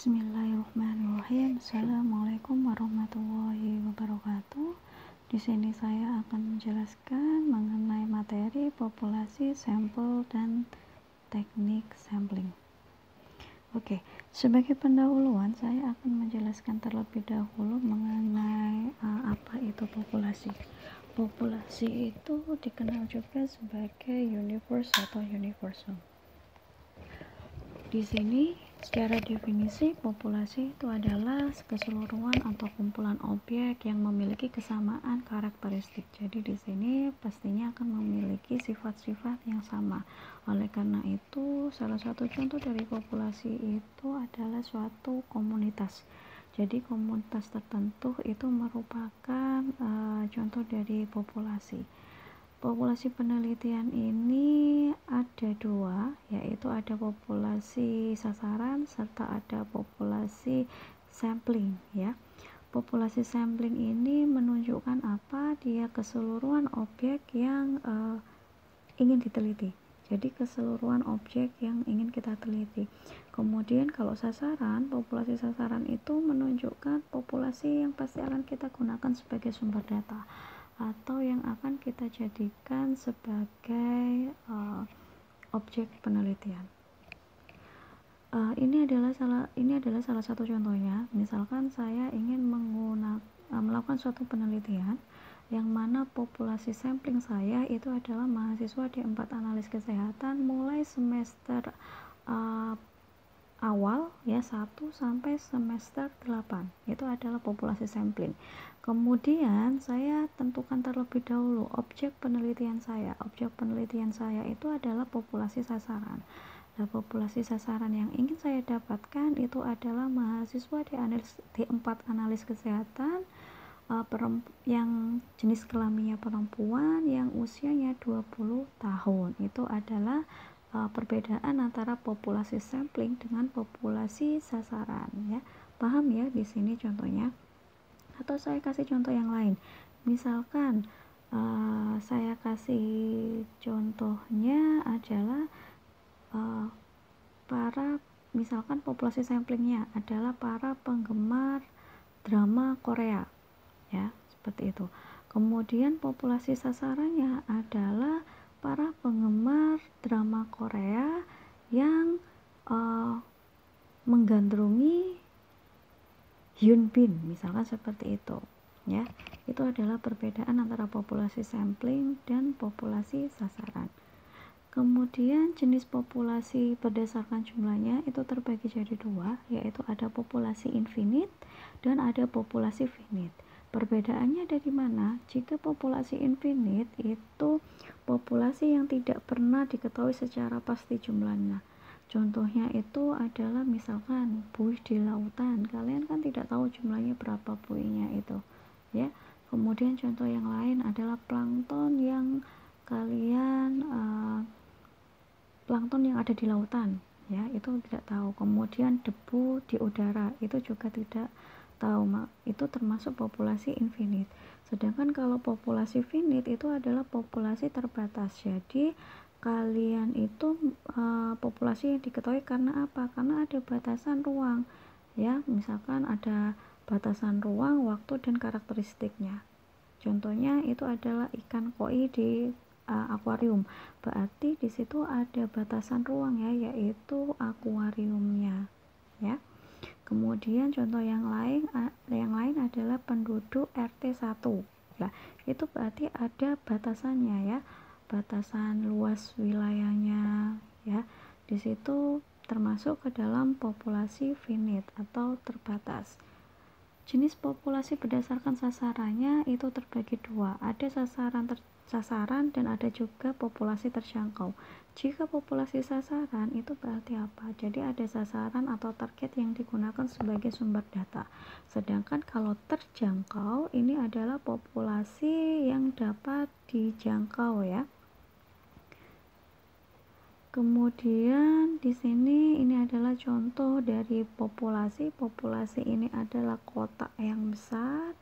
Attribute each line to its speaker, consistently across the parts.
Speaker 1: Bismillahirrahmanirrahim. Assalamualaikum warahmatullahi wabarakatuh. Di sini saya akan menjelaskan mengenai materi populasi, sampel, dan teknik sampling. Oke, sebagai pendahuluan saya akan menjelaskan terlebih dahulu mengenai apa itu populasi. Populasi itu dikenal juga sebagai universe atau universal. Di sini secara definisi populasi itu adalah keseluruhan atau kumpulan objek yang memiliki kesamaan karakteristik. Jadi di sini pastinya akan memiliki sifat-sifat yang sama. Oleh karena itu, salah satu contoh dari populasi itu adalah suatu komunitas. Jadi komunitas tertentu itu merupakan contoh dari populasi. Populasi penelitian ini ada dua, yaitu ada populasi sasaran serta ada populasi sampling ya. Populasi sampling ini menunjukkan apa? Dia keseluruhan objek yang ingin diteliti. Jadi keseluruhan objek yang ingin kita teliti. Kemudian kalau sasaran, populasi sasaran itu menunjukkan populasi yang pasti akan kita gunakan sebagai sumber data atau yang akan kita jadikan sebagai objek penelitian. Ini adalah salah satu contohnya. Misalkan saya ingin melakukan suatu penelitian yang mana populasi sampling saya itu adalah mahasiswa di 4 analis kesehatan mulai semester awal ya 1 sampai semester 8. Itu adalah populasi sampling. Kemudian saya tentukan terlebih dahulu objek penelitian saya. Objek penelitian saya itu adalah populasi sasaran. Nah, populasi sasaran yang ingin saya dapatkan itu adalah mahasiswa di 4 analis kesehatan yang jenis kelaminnya perempuan yang usianya 20 tahun. Itu adalah perbedaan antara populasi sampling dengan populasi sasaran ya. Paham ya di sini contohnya? Atau saya kasih contoh yang lain. Misalkan saya kasih contohnya adalah misalkan populasi samplingnya adalah para penggemar drama Korea ya, seperti itu. Kemudian populasi sasarannya adalah para penggemar drama Korea yang menggandrungi Hyun Bin, misalkan seperti itu ya. Itu adalah perbedaan antara populasi sampling dan populasi sasaran. Kemudian jenis populasi berdasarkan jumlahnya itu terbagi jadi dua, yaitu ada populasi infinite dan ada populasi finite. Perbedaannya ada di mana? Jika populasi infinite itu populasi yang tidak pernah diketahui secara pasti jumlahnya. Contohnya itu adalah misalkan buih di lautan. Kalian kan tidak tahu jumlahnya berapa buihnya itu, ya. Kemudian contoh yang lain adalah plankton yang plankton yang ada di lautan, ya, itu tidak tahu. Kemudian debu di udara itu juga tidak tahu, itu termasuk populasi infinite. Sedangkan kalau populasi finite itu adalah populasi terbatas. Jadi kalian itu populasi yang diketahui karena apa? Karena ada batasan ruang, ya. Misalkan ada batasan ruang, waktu, dan karakteristiknya. Contohnya itu adalah ikan koi di akuarium. Berarti di situ ada batasan ruang ya, yaitu akuariumnya, ya. Kemudian contoh yang lain adalah penduduk RT 1. Ya, itu berarti ada batasannya ya, batasan luas wilayahnya ya. Di situ termasuk ke dalam populasi finite atau terbatas. Jenis populasi berdasarkan sasarannya itu terbagi dua, ada sasaran dan ada juga populasi terjangkau. Jika populasi sasaran itu berarti apa? Jadi ada sasaran atau target yang digunakan sebagai sumber data. Sedangkan kalau terjangkau ini adalah populasi yang dapat dijangkau ya. Kemudian di sini ini adalah contoh dari populasi. Populasi ini adalah kotak yang besar.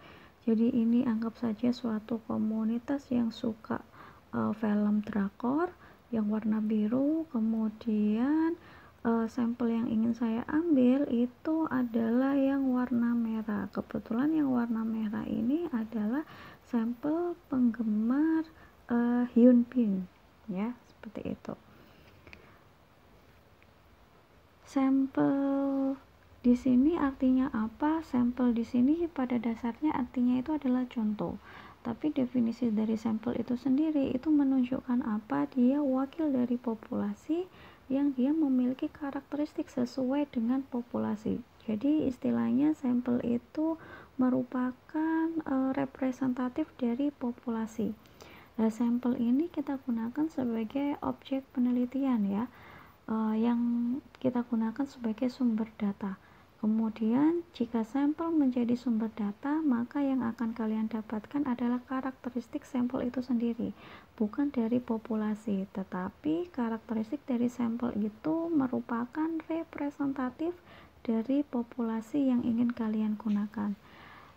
Speaker 1: Jadi ini anggap saja suatu komunitas yang suka film drakor yang warna biru. Kemudian sampel yang ingin saya ambil itu adalah yang warna merah. Kebetulan yang warna merah ini adalah sampel penggemar Hyun Bin, ya, seperti itu. Sampel di sini artinya apa? Sampel di sini pada dasarnya artinya itu adalah contoh. Tapi definisi dari sampel itu sendiri itu menunjukkan apa? Dia wakil dari populasi yang dia memiliki karakteristik sesuai dengan populasi. Jadi istilahnya sampel itu merupakan representatif dari populasi. Nah, sampel ini kita gunakan sebagai objek penelitian, ya, yang kita gunakan sebagai sumber data. Kemudian jika sampel menjadi sumber data, maka yang akan kalian dapatkan adalah karakteristik sampel itu sendiri, bukan dari populasi, tetapi karakteristik dari sampel itu merupakan representatif dari populasi yang ingin kalian gunakan.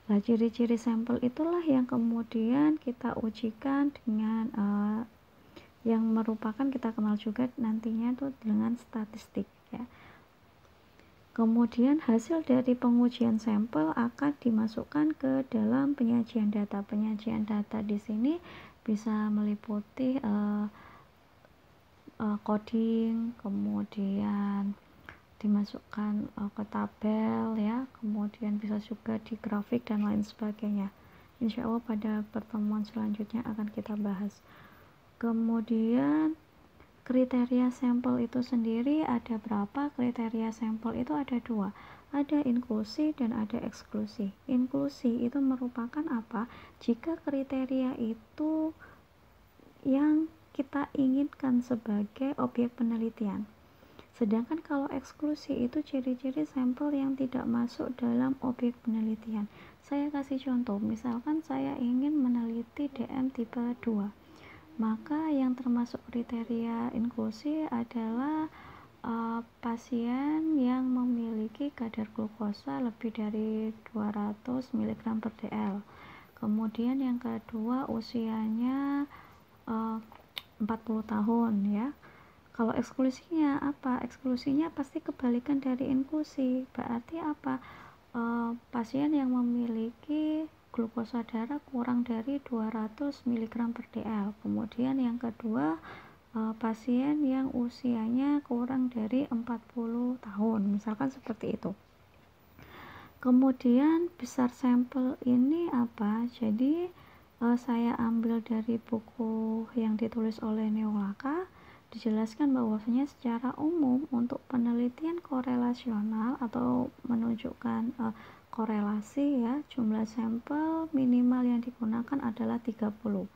Speaker 1: Nah, ciri-ciri sampel itulah yang kemudian kita ujikan dengan yang merupakan kita kenal juga nantinya itu dengan statistik, ya. Kemudian hasil dari pengujian sampel akan dimasukkan ke dalam penyajian data. Penyajian data di sini bisa meliputi coding, kemudian dimasukkan ke tabel, ya, kemudian bisa juga di grafik dan lain sebagainya. Insya Allah pada pertemuan selanjutnya akan kita bahas. Kemudian kriteria sampel itu sendiri ada berapa? Kriteria sampel itu ada dua, ada inklusi dan ada eksklusi. Inklusi itu merupakan apa? Jika kriteria itu yang kita inginkan sebagai objek penelitian. Sedangkan kalau eksklusi itu ciri-ciri sampel yang tidak masuk dalam objek penelitian. Saya kasih contoh, misalkan saya ingin meneliti DM tipe 2. Maka yang termasuk kriteria inklusi adalah pasien yang memiliki kadar glukosa lebih dari 200 mg per dl. Kemudian yang kedua usianya 40 tahun, ya. Kalau eksklusinya apa? Eksklusinya pasti kebalikan dari inklusi. Berarti apa? Pasien yang memiliki glukosa darah kurang dari 200 mg per dl. Kemudian yang kedua, pasien yang usianya kurang dari 40 tahun, misalkan seperti itu. Kemudian besar sampel ini apa? Jadi saya ambil dari buku yang ditulis oleh Neolaka, dijelaskan bahwasanya secara umum untuk penelitian korelasional atau menunjukkan korelasi, ya, jumlah sampel minimal yang digunakan adalah 30.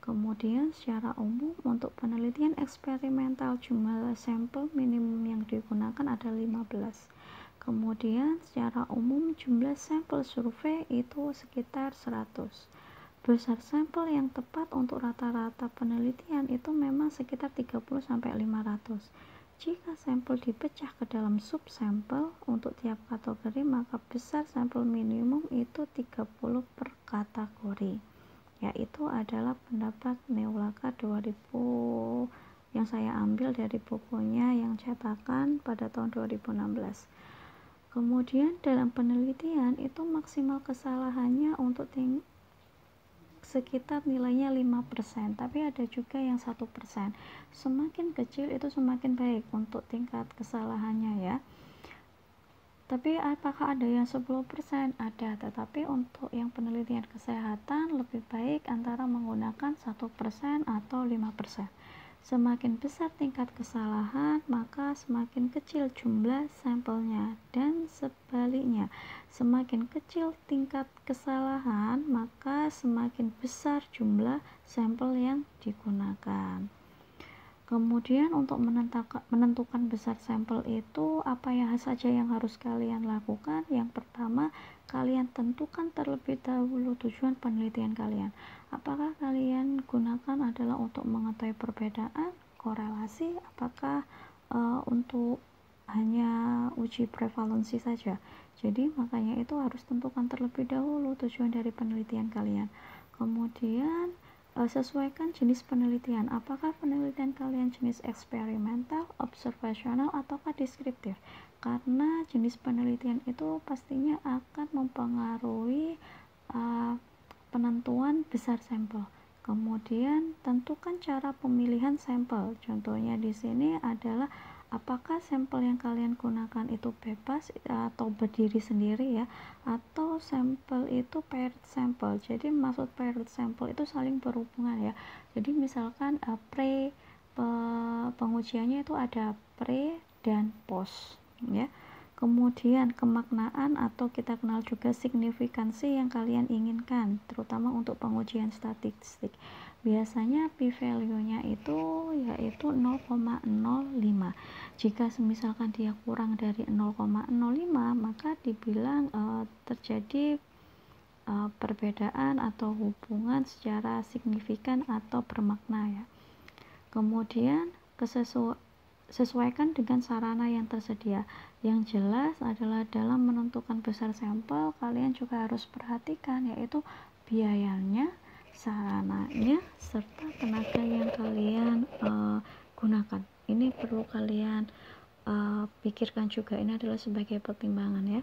Speaker 1: Kemudian secara umum untuk penelitian eksperimental jumlah sampel minimum yang digunakan adalah 15. Kemudian secara umum jumlah sampel survei itu sekitar 100. Besar sampel yang tepat untuk rata-rata penelitian itu memang sekitar 30-500. Jika sampel dipecah ke dalam subsampel untuk tiap kategori, maka besar sampel minimum itu 30 per kategori. Yaitu adalah pendapat Neolaka 2000 yang saya ambil dari bukunya yang cetakan pada tahun 2016. Kemudian dalam penelitian itu maksimal kesalahannya untuk sekitar nilainya 5%, tapi ada juga yang 1%. Semakin kecil itu semakin baik untuk tingkat kesalahannya, ya. Tapi apakah ada yang 10%? Ada, tetapi untuk yang penelitian kesehatan lebih baik antara menggunakan 1% atau 5%. Semakin besar tingkat kesalahan, maka semakin kecil jumlah sampelnya, dan sebaliknya, semakin kecil tingkat kesalahan, maka semakin besar jumlah sampel yang digunakan. Kemudian untuk menentukan besar sampel itu apa saja yang harus kalian lakukan? Yang pertama, kalian tentukan terlebih dahulu tujuan penelitian kalian. Apakah kalian gunakan adalah untuk mengetahui perbedaan, korelasi, apakah untuk hanya uji prevalensi saja? Jadi makanya itu harus tentukan terlebih dahulu tujuan dari penelitian kalian. Kemudian sesuaikan jenis penelitian. Apakah penelitian kalian jenis eksperimental, observasional, ataukah deskriptif? Karena jenis penelitian itu pastinya akan mempengaruhi penentuan besar sampel. Kemudian tentukan cara pemilihan sampel. Contohnya di sini adalah apakah sampel yang kalian gunakan itu bebas atau berdiri sendiri ya, atau sampel itu paired sampel. Jadi maksud paired sampel itu saling berhubungan ya. Jadi misalkan pengujiannya itu ada pre dan post ya. Kemudian kemaknaan atau kita kenal juga signifikansi yang kalian inginkan, terutama untuk pengujian statistik. Biasanya p-value-nya itu yaitu 0,05. Jika misalkan dia kurang dari 0,05, maka dibilang terjadi perbedaan atau hubungan secara signifikan atau bermakna ya. Kemudian sesuaikan dengan sarana yang tersedia. Yang jelas adalah dalam menentukan besar sampel, kalian juga harus perhatikan yaitu biayanya, sarananya, serta tenaga yang kalian gunakan. Ini perlu kalian pikirkan juga. Ini adalah sebagai pertimbangan ya.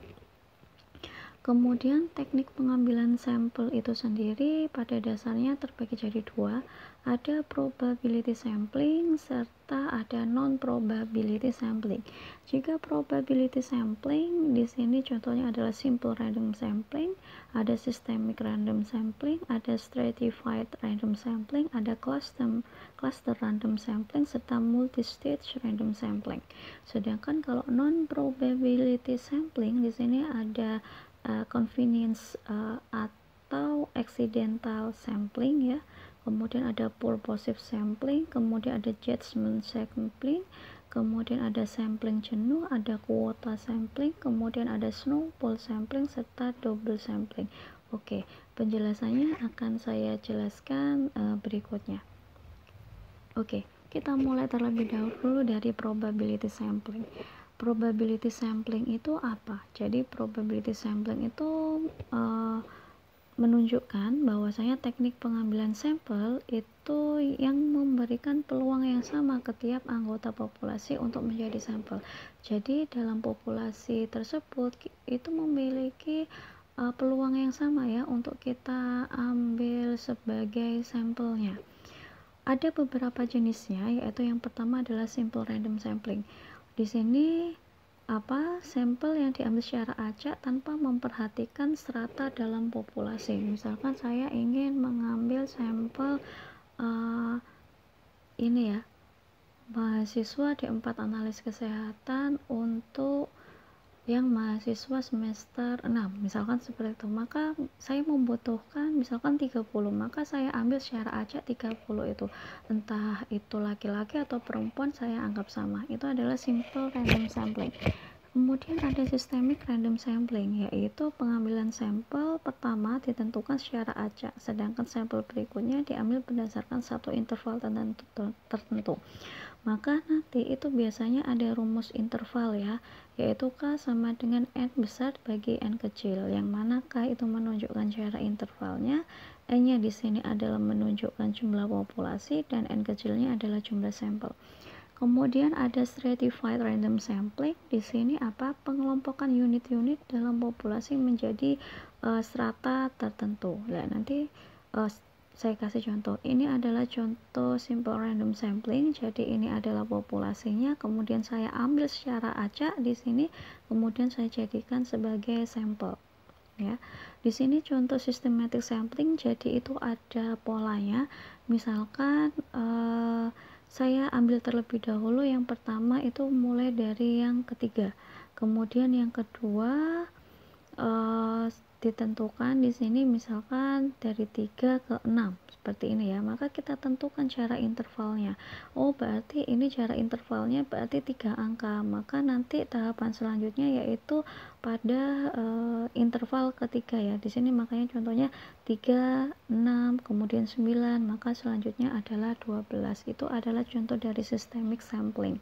Speaker 1: Kemudian teknik pengambilan sampel itu sendiri pada dasarnya terbagi jadi dua, ada probability sampling serta ada non-probability sampling. Jika probability sampling di sini contohnya adalah simple random sampling, ada systemic random sampling, ada stratified random sampling, ada cluster random sampling serta multi-stage random sampling. Sedangkan kalau non-probability sampling di sini ada convenience atau accidental sampling ya, kemudian ada purposive sampling, kemudian ada judgment sampling, kemudian ada sampling jenuh, ada kuota sampling, kemudian ada snowball sampling serta double sampling. Oke, penjelasannya akan saya jelaskan berikutnya. Oke, kita mulai terlebih dahulu dari probability sampling. Probability sampling itu apa? Jadi probability sampling itu menunjukkan bahwasanya teknik pengambilan sampel itu yang memberikan peluang yang sama ke tiap anggota populasi untuk menjadi sampel. Jadi dalam populasi tersebut itu memiliki peluang yang sama ya untuk kita ambil sebagai sampelnya. Ada beberapa jenisnya, yaitu yang pertama adalah simple random sampling. Di sini sampel yang diambil secara acak tanpa memperhatikan strata dalam populasi. Misalkan saya ingin mengambil sampel ini ya, mahasiswa di 4 analis kesehatan untuk yang mahasiswa semester 6 misalkan seperti itu, maka saya membutuhkan misalkan 30, maka saya ambil secara acak 30 itu, entah itu laki-laki atau perempuan saya anggap sama. Itu adalah simple random sampling. Kemudian ada systemic random sampling, yaitu pengambilan sampel pertama ditentukan secara acak, sedangkan sampel berikutnya diambil berdasarkan satu interval tertentu. Maka nanti itu biasanya ada rumus interval ya, yaitu K sama dengan N besar bagi N kecil, yang mana K itu menunjukkan cara intervalnya, N nya di sini adalah menunjukkan jumlah populasi, dan N kecilnya adalah jumlah sampel. Kemudian ada stratified random sampling. Di sini pengelompokan unit-unit dalam populasi menjadi strata tertentu. Nah, nanti saya kasih contoh. Ini adalah contoh simple random sampling. Jadi ini adalah populasinya, kemudian saya ambil secara acak di sini, kemudian saya jadikan sebagai sampel. Ya. Di sini contoh systematic sampling. Jadi itu ada polanya. Misalkan saya ambil terlebih dahulu yang pertama itu mulai dari yang ketiga. Kemudian yang kedua ditentukan di sini misalkan dari 3 ke 6 seperti ini ya, maka kita tentukan cara intervalnya. Berarti ini cara intervalnya berarti 3 angka, maka nanti tahapan selanjutnya yaitu pada interval ketiga ya. Di sini makanya contohnya 3, 6, kemudian 9, maka selanjutnya adalah 12. Itu adalah contoh dari systemic sampling.